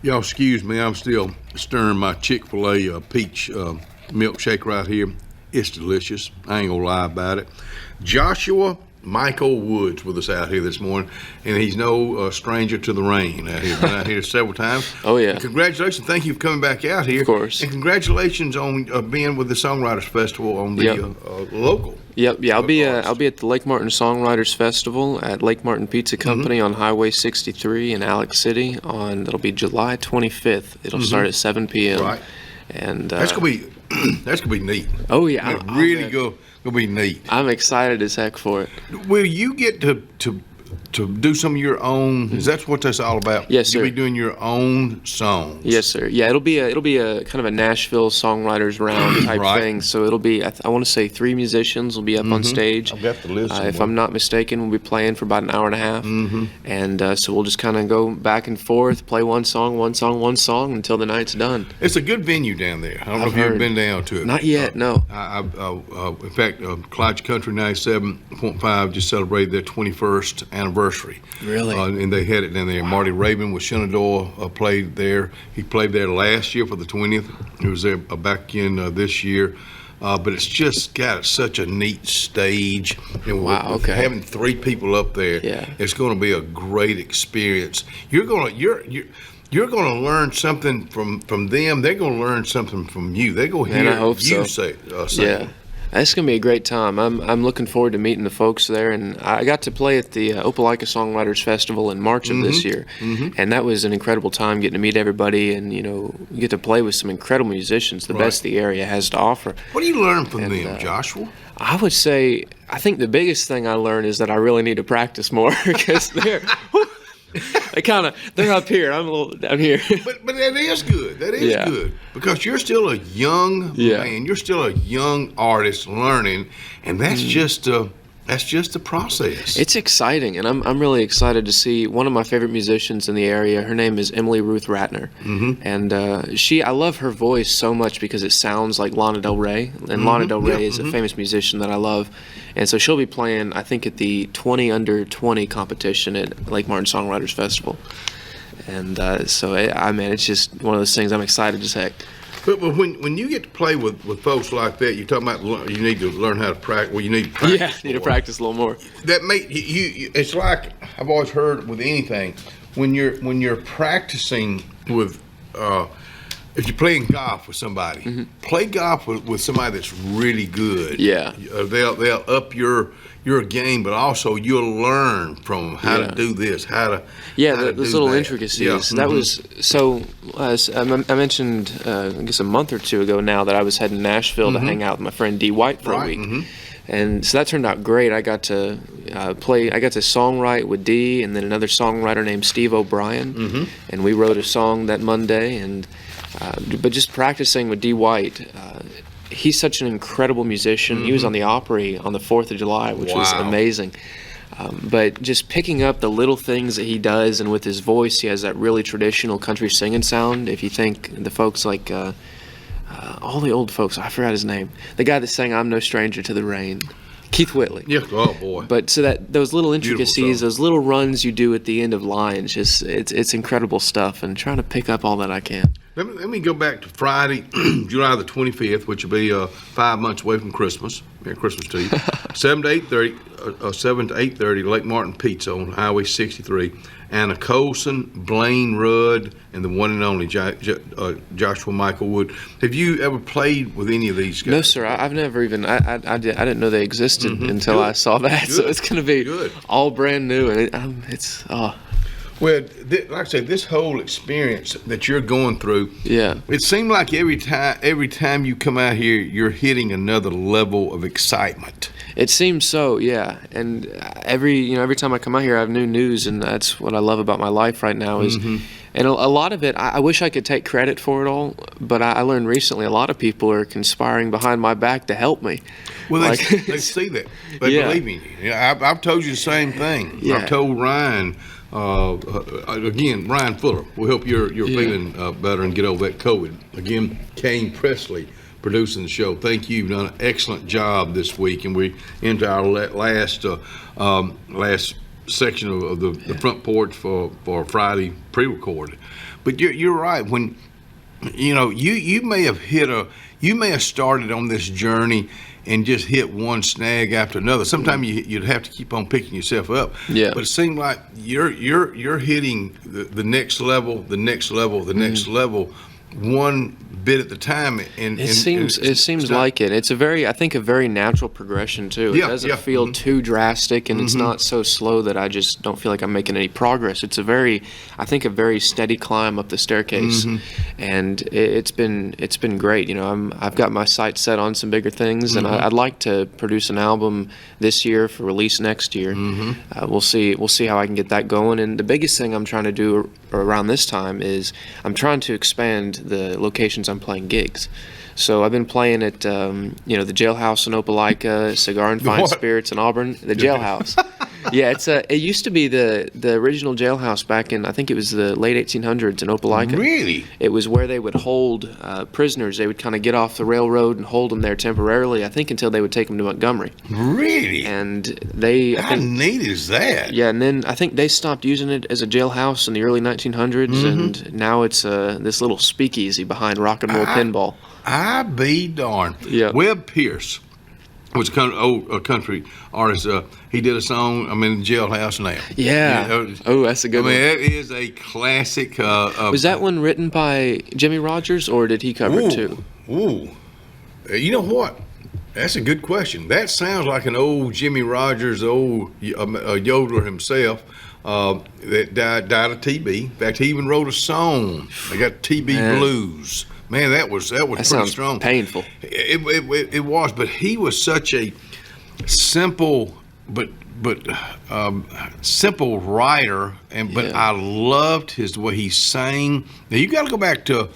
Y'all excuse me, I'm still stirring my Chick-fil-A peach milkshake right here. It's delicious. I ain't gonna lie about it. Joshua Michael Woods with us out here this morning, and he's no stranger to the rain out here. Been out here several times. Oh, yeah. And congratulations. Thank you for coming back out here. Of course. And congratulations on being with the Songwriters Festival on the local. Yep, yeah, I'll be at the Lake Martin Songwriters Festival at Lake Martin Pizza Company on Highway 63 in Alex City. That'll be July 25th. It'll start at 7 p.m. Right. And that's gonna be neat. Oh yeah, really gonna be neat. I'm excited as heck for it. Will you get to do some of your own? Is that what that's all about? Yes, sir. You'll be doing your own songs. Yes, sir. Yeah, it'll be a kind of a Nashville songwriters round type Right. thing. So it'll be I want to say 3 musicians will be up on stage. I've got the list If somewhere. I'm not mistaken, we'll be playing for about an hour and a half, and so we'll just kind of go back and forth, play one song until the night's done. It's a good venue down there. I don't know I've if you've ever heard. been down to it. Not yet, no. In fact, Clyde Country 97.5 just celebrated their 21st anniversary. Really? And they had it down there. Marty Rabin with Shenandoah played there. He played there last year for the 20th. He was there back in this year. But it's just got such a neat stage. And Wow, with okay. having 3 people up there, Yeah. it's going to be a great experience. You're going to learn something from them. They're going to learn something from you. They're going to Man, hear I hope you so. sing. Yeah. It's going to be a great time. I'm looking forward to meeting the folks there, and I got to play at the Opelika Songwriters Festival in March of this year, and that was an incredible time getting to meet everybody and get to play with some incredible musicians, the best the area has to offer. What do you learn from them, Joshua? I would say I think the biggest thing I learned is that I really need to practice more because they're up here. I'm a little down here. But that is good. That is Yeah. good because you're still a young man. You're still a young artist learning, and that's just the process. It's exciting, and I'm really excited to see one of my favorite musicians in the area. Her name is Emily Ruth Ratner, and I love her voice so much because it sounds like Lana Del Rey, and Lana Del Rey is a famous musician that I love, and so she'll be playing, I think, at the 20 under 20 competition at Lake Martin Songwriters Festival, and it's just one of those things I'm excited as heck. But when you get to play with folks like that, you're talking about you need to learn how to practice. Well, you need to practice. Yeah, need to practice a little more. That make you. It's like I've always heard with anything when you're practicing with. If you're playing golf with somebody, play golf with somebody that's really good. Yeah. They'll up your game, but also you'll learn from them how to do this, how to those do little that. intricacies. Yeah. That was so. I mentioned, I guess a month or two ago now that I was heading to Nashville to hang out with my friend D. White for a week, and so that turned out great. I got to songwrite with D, and then another songwriter named Steve O'Brien, and we wrote a song that Monday. And but just practicing with D. White. He's such an incredible musician. He was on the Opry on the 4th of July, which was amazing. But just picking up the little things that he does, and with his voice, he has that really traditional country singing sound. If you think the folks like all the old folks, I forgot his name, the guy that sang "I'm No Stranger to the Rain," Keith Whitley. Yeah. Oh boy. But so that those little intricacies, song. those little runs you do at the end of lines, just it's incredible stuff. And trying to pick up all that I can. Let me go back to Friday, July the 25th, which will be 5 months away from Christmas. Merry Christmas to you. 7 to 8:30, Lake Martin Pizza on Highway 63. Anna Colson, Blaine Rudd, and the one and only Joshua Michael Wood. Have you ever played with any of these guys? No, sir. I've never even. I didn't know they existed until I saw that. So it's going to be all brand new, and it's. Well, like I said, this whole experience that you're going through, it seemed like every time you come out here, you're hitting another level of excitement. It seems so, yeah. And every time I come out here, I have new news, and that's what I love about my life right now. Is, and a lot of it, I wish I could take credit for it all, but I learned recently a lot of people are conspiring behind my back to help me. Well, they see that. They believe in you. I've told you the same thing. Yeah. I've told Ryan. Again, Ryan Fuller will help your feeling better and get over that COVID. Again, Kane Presley producing the show. Thank you. You've done an excellent job this week, and we're into our last section of the front porch for Friday pre-recorded. But you're right. When you may have you may have started on this journey and just hit one snag after another. Sometimes you'd have to keep on picking yourself up. Yeah. But it seemed like you're hitting the next level, the next level, the next level, one bit at the time. And it seems like it. It's I think a very natural progression too. It doesn't feel too drastic, and it's not so slow that I just don't feel like I'm making any progress. It's a very steady climb up the staircase, and it's been great. I've got my sights set on some bigger things, and I'd like to produce an album this year for release next year. We'll see how I can get that going. And the biggest thing I'm trying to do around this time is I'm trying to expand the locations I'm playing gigs. So I've been playing at the Jailhouse in Opelika, Cigar and Fine Spirits in Auburn. The Jailhouse. Yeah, it used to be the original jailhouse back in, I think it was the late 1800s in Opelika. Really? It was where they would hold prisoners. They would kind of get off the railroad and hold them there temporarily, I think until they would take them to Montgomery. Really? And how neat is that? Yeah, and then I think they stopped using it as a jailhouse in the early 1900s, and now it's this little speakeasy behind Rock and Roll Pinball. I be darned. Yeah. Webb Pierce was a country artist. He did a song, I'm in the Jailhouse Now. Yeah. That's a good one. That is a classic. Was that one written by Jimmy Rogers, or did he cover it too? You know what? That's a good question. That sounds like an old Jimmy Rogers, old yodeler himself. That died of TB. In fact, he even wrote a song. They got TB Blues. Man, that was pretty sounds strong. Painful. It was, but he was such a simple simple writer, but I loved the way he sang. Now you got to go back to.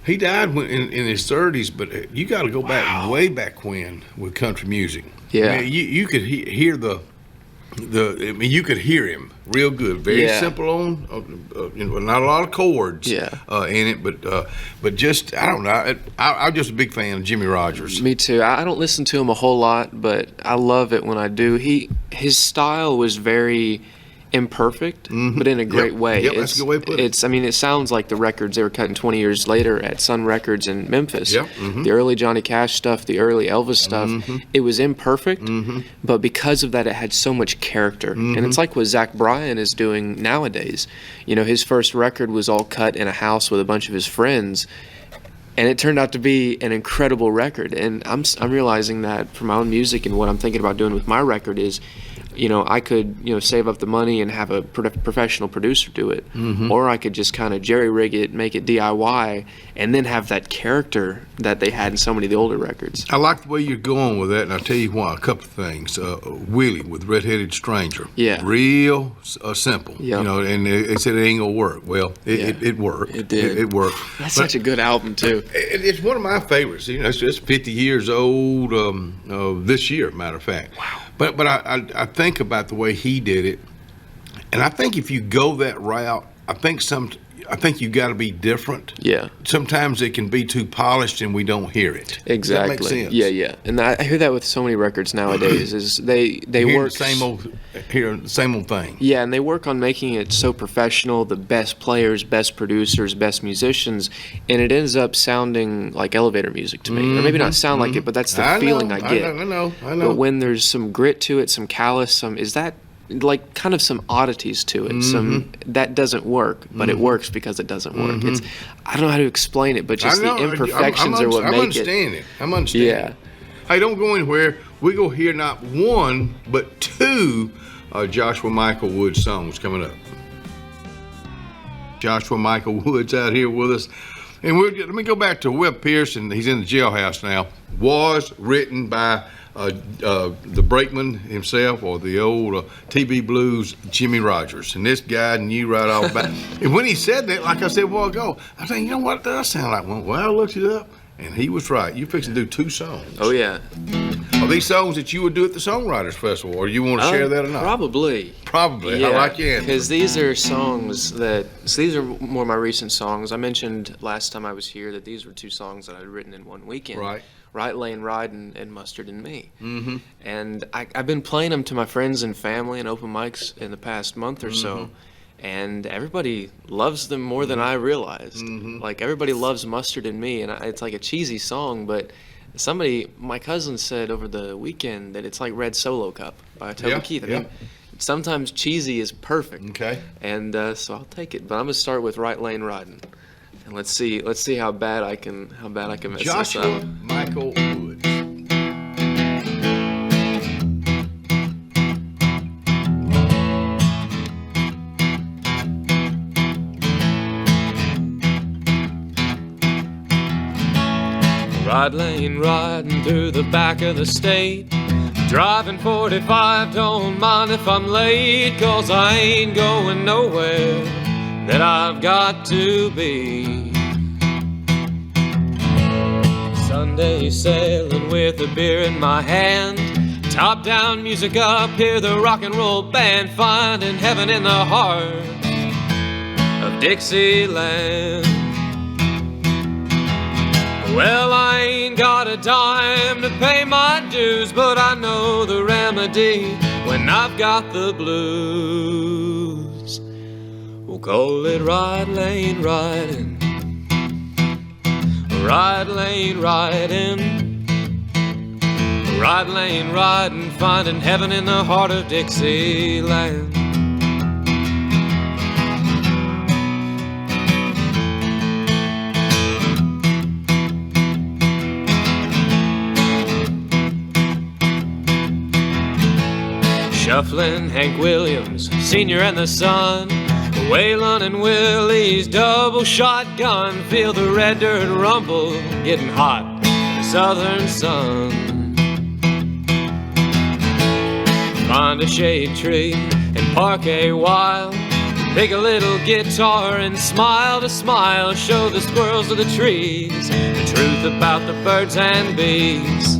He died in his 30s, but you got to go back way back when with country music. Yeah, I mean, you could hear you could hear him real good. Very simple on, not a lot of chords in it, but just, I don't know. I'm just a big fan of Jimmy Rogers. Me too. I don't listen to him a whole lot, but I love it when I do. His style was very imperfect, but in a great way. Yep, that's a good way to put it. It sounds like the records they were cutting 20 years later at Sun Records in Memphis. Yep. The early Johnny Cash stuff, the early Elvis stuff, it was imperfect, but because of that, it had so much character. And it's like what Zach Bryan is doing nowadays. His first record was all cut in a house with a bunch of his friends, and it turned out to be an incredible record. And I'm realizing that for my own music, and what I'm thinking about doing with my record is, I could, save up the money and have a professional producer do it, or I could just kind of jerry rig it, make it DIY, and then have that character that they had in so many of the older records. I like the way you're going with that, and I'll tell you why. A couple of things. Willie with Red-Headed Stranger. Yeah. Real simple. Yep. And they said it ain't gonna work. Well, it worked. It did. It worked. That's such a good album too. It's one of my favorites. It's just 50 years old this year, matter of fact. Wow. But I think about the way he did it, and I think if you go that route, I think you got to be different. Yeah. Sometimes it can be too polished and we don't hear it. Exactly. Does that make sense? Yeah. And I hear that with so many records nowadays. Is they work the same old thing. Yeah, and they work on making it so professional. The best players, best producers, best musicians, and it ends up sounding like elevator music to me. Or maybe not sound like it, but that's the feeling I get. I know. But when there's some grit to it, some callous, is that like kind of some oddities to it. Some that doesn't work, but it works because it doesn't work. It's, I don't know how to explain it, but just the imperfections are what make it. I'm understanding. Yeah. Hey, don't go anywhere. We go hear not one but two Joshua Michael Wood songs coming up. Joshua Michael Wood's out here with us. And let me go back to Webb Pierce, and he's in the Jailhouse now. Was written by the brakeman himself, or the old TB Blues Jimmy Rogers. And this guy knew right off the bat. And when he said that, like I said a while ago, I think, you know what that does sound like? Well, I looked it up, and he was right. You're fixing to do two songs. Oh, yeah. Are these songs that you would do at the Songwriters Festival, or you want to share that or not? Probably. Yeah, I like it. Because these are songs these are more my recent songs. I mentioned last time I was here that these were two songs that I'd written in one weekend. Right Lane Ride and Mustard and Me. And I've been playing them to my friends and family and open mics in the past month or so. and everybody loves them more than I realized. Like, everybody loves Mustard and Me, and it's like a cheesy song, but my cousin said over the weekend that it's like Red Solo Cup by Toby Keith. I mean, sometimes cheesy is perfect. Okay. And so I'll take it, but I'm gonna start with Right Lane Riding, and let's see how bad I can mess Joshua this up. Michael Woods. Right lane riding through the back of the state, driving 45, don't mind if I'm late, 'cause I ain't going nowhere that I've got to be. Sunday sailing with a beer in my hand, top down, music up, hear the rock and roll band, finding heaven in the heart of Dixieland. Well, I ain't got a dime to pay my dues, but I know the remedy when I've got the blues. We'll call it right lane riding, right lane riding, right lane riding, finding heaven in the heart of Dixieland. Shuffling Hank Williams, Sr. and the Son, Waylon and Willie's double shotgun, feel the red dirt rumble, getting hot in the southern sun. Find a shade tree and park a while, pick a little guitar and smile to smile, show the squirrels of the trees the truth about the birds and bees.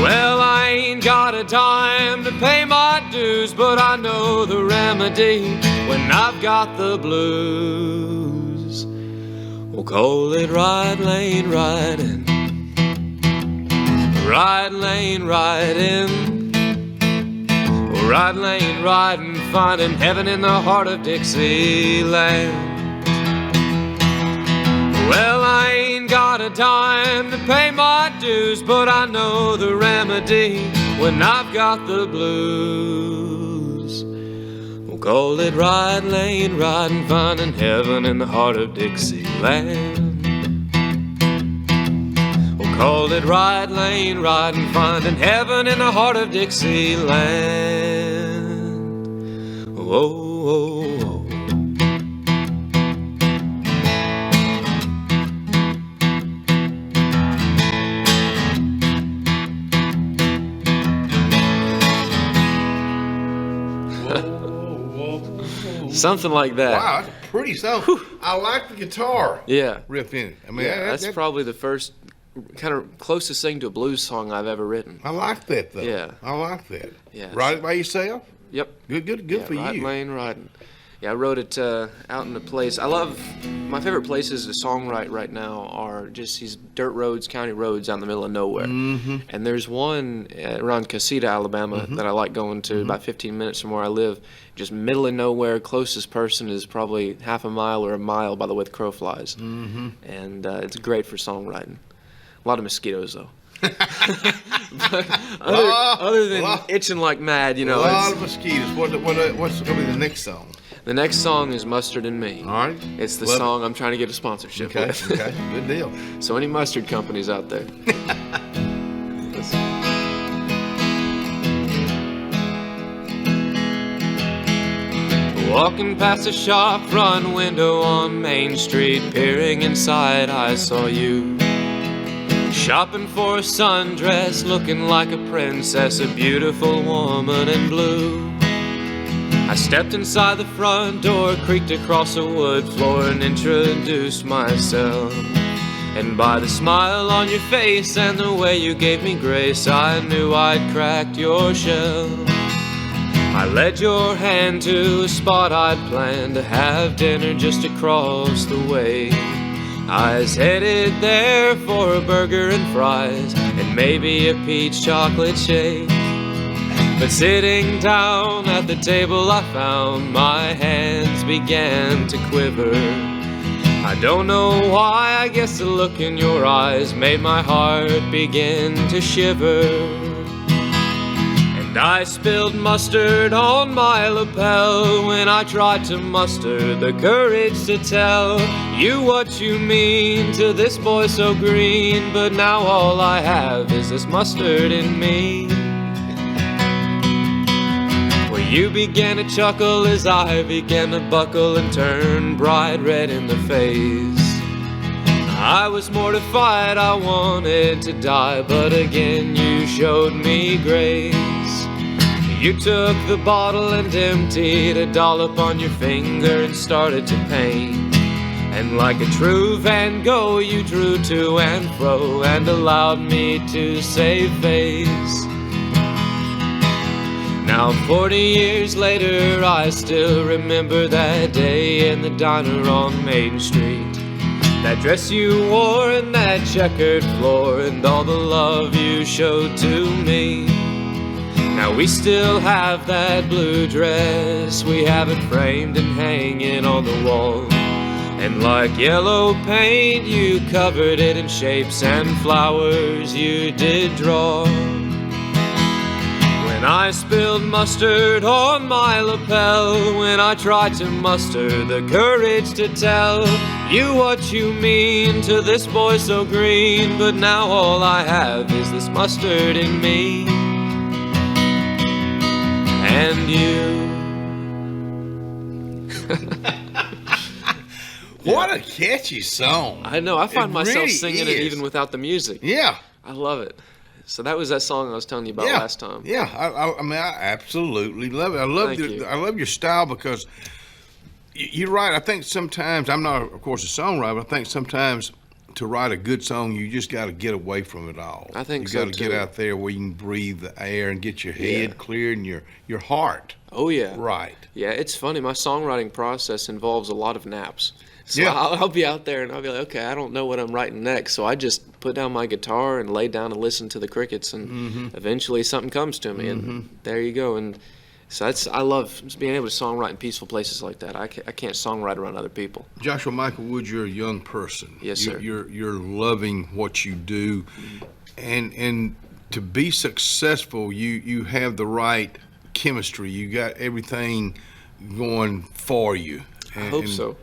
Well, I ain't got a dime to pay my dues, but I know the remedy when I've got the blues. We'll call it right lane riding, right lane riding, right lane riding, finding heaven in the heart of Dixieland. Well, I ain't got a dime to pay my dues, but I know the remedy when I've got the blues. We'll call it right lane riding, finding heaven in the heart of Dixieland. We'll call it right lane riding, finding heaven in the heart of Dixieland. Whoa, whoa, whoa. Something like that. Wow, that's a pretty song. I like the guitar riff in it. I mean, that's probably the first kind of closest thing to a blues song I've ever written. I like that, though. Yeah. I like that. Yeah. Write it by yourself? Yep. Good for right you. Lane riding. Yeah, I wrote it out in a place. My favorite places to songwrite right now are just these dirt roads, county roads out in the middle of nowhere. Mm-hmm. And there's one around Casita, Alabama, that I like going to, about 15 minutes from where I live. Just middle of nowhere, closest person is probably half a mile or a mile by the way the crow flies. Mm-hmm. And it's great for songwriting. A lot of mosquitoes, though. But other than itching like mad, you know. A lot of mosquitoes. What's going to be the next song? The next song is Mustard and Me. All right. It's the song I'm trying to get a sponsorship with. Okay, good deal. So any mustard companies out there. Walking past a shop front window on Main Street, peering inside, I saw you. Shopping for a sundress, looking like a princess, a beautiful woman in blue. I stepped inside the front door, creaked across the wood floor and introduced myself. And by the smile on your face and the way you gave me grace, I knew I'd cracked your shell. I led your hand to a spot I'd planned to have dinner just across the way. I was headed there for a burger and fries and maybe a peach chocolate shake. But sitting down at the table I found, my hands began to quiver. I don't know why, I guess the look in your eyes made my heart begin to shiver. And I spilled mustard on my lapel when I tried to muster the courage to tell you what you mean to this boy so green. But now all I have is this mustard in me. Well, you began to chuckle as I began to buckle and turn bright red in the face. I was mortified, I wanted to die, but again you showed me grace. You took the bottle and emptied a dollop on your finger and started to paint. And like a true Van Gogh, you drew to and fro and allowed me to save face. Now 40 years later, I still remember that day in the diner on Main Street. That dress you wore and that checkered floor and all the love you showed to me. Now we still have that blue dress, we have it framed and hanging on the wall. And like yellow paint, you covered it in shapes and flowers you did draw. When I spilled mustard on my lapel, when I tried to muster the courage to tell you what you mean to this boy so green. But now all I have is this mustard in me. And you. What a catchy song. I know, I find myself really singing it even without the music. Yeah. I love it. So that was that song I was telling you about last time. Yeah, I mean, I absolutely love it. I love your style because you're right. I think sometimes, I'm not, of course, a songwriter, but I think sometimes to write a good song, you just got to get away from it all. I think you got to get out there where you can breathe the air and get your head clear and your heart. Oh, yeah. Right. Yeah, it's funny. My songwriting process involves a lot of naps. So Yeah. I'll be out there and I'll be like, okay, I don't know what I'm writing next. So I just put down my guitar and lay down and listen to the crickets, and eventually something comes to me, and there you go. And so I love just being able to songwrite in peaceful places like that. I can't songwrite around other people. Joshua Michael Wood, you're a young person. Yes, sir. You're loving what you do, and to be successful, you have the right chemistry. You got everything going for you. I hope so.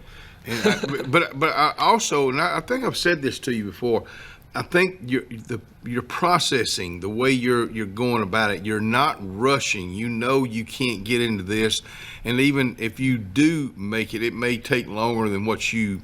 But I also, and I think I've said this to you before, I think your processing, the way you're going about it, you're not rushing. You know you can't get into this, and even if you do make it, it may take longer than what you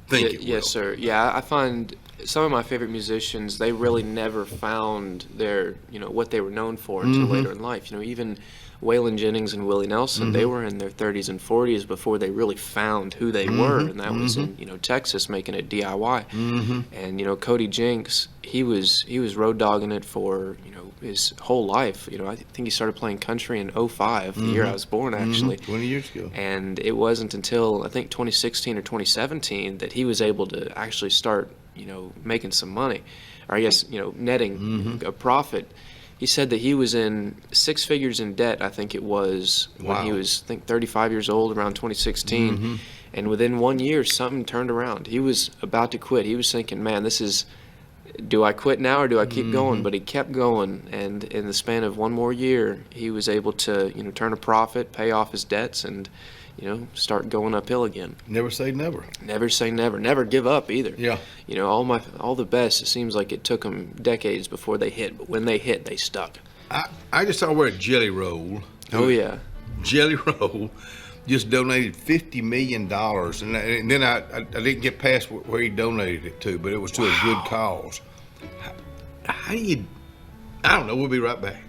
think it will. Yes, sir. Yeah, I find some of my favorite musicians, they really never found their, what they were known for until later in life. Even Waylon Jennings and Willie Nelson, they were in their 30s and 40s before they really found who they were, and that was in Texas, making it DIY. And Cody Jinks, he was road dogging it for his whole life. I think he started playing country in 05, the year I was born, actually. 20 years ago. And it wasn't until I think 2016 or 2017 that he was able to actually start making some money, or I guess netting a profit. He said that he was in six figures in debt, I think it was, when he was, 35 years old, around 2016. And within 1 year, something turned around. He was about to quit. He was thinking, man, do I quit now or do I keep going? But he kept going, and in the span of 1 more year, he was able to, turn a profit, pay off his debts, and, start going uphill again. Never say never. Never say never. Never give up either. Yeah. All the best, it seems like it took them decades before they hit, but when they hit, they stuck. I just saw where a Jelly Roll. Oh, yeah. Jelly Roll just donated $50 million, and then I didn't get past where he donated it to, but it was to a good cause. How do you? I don't know. We'll be right back.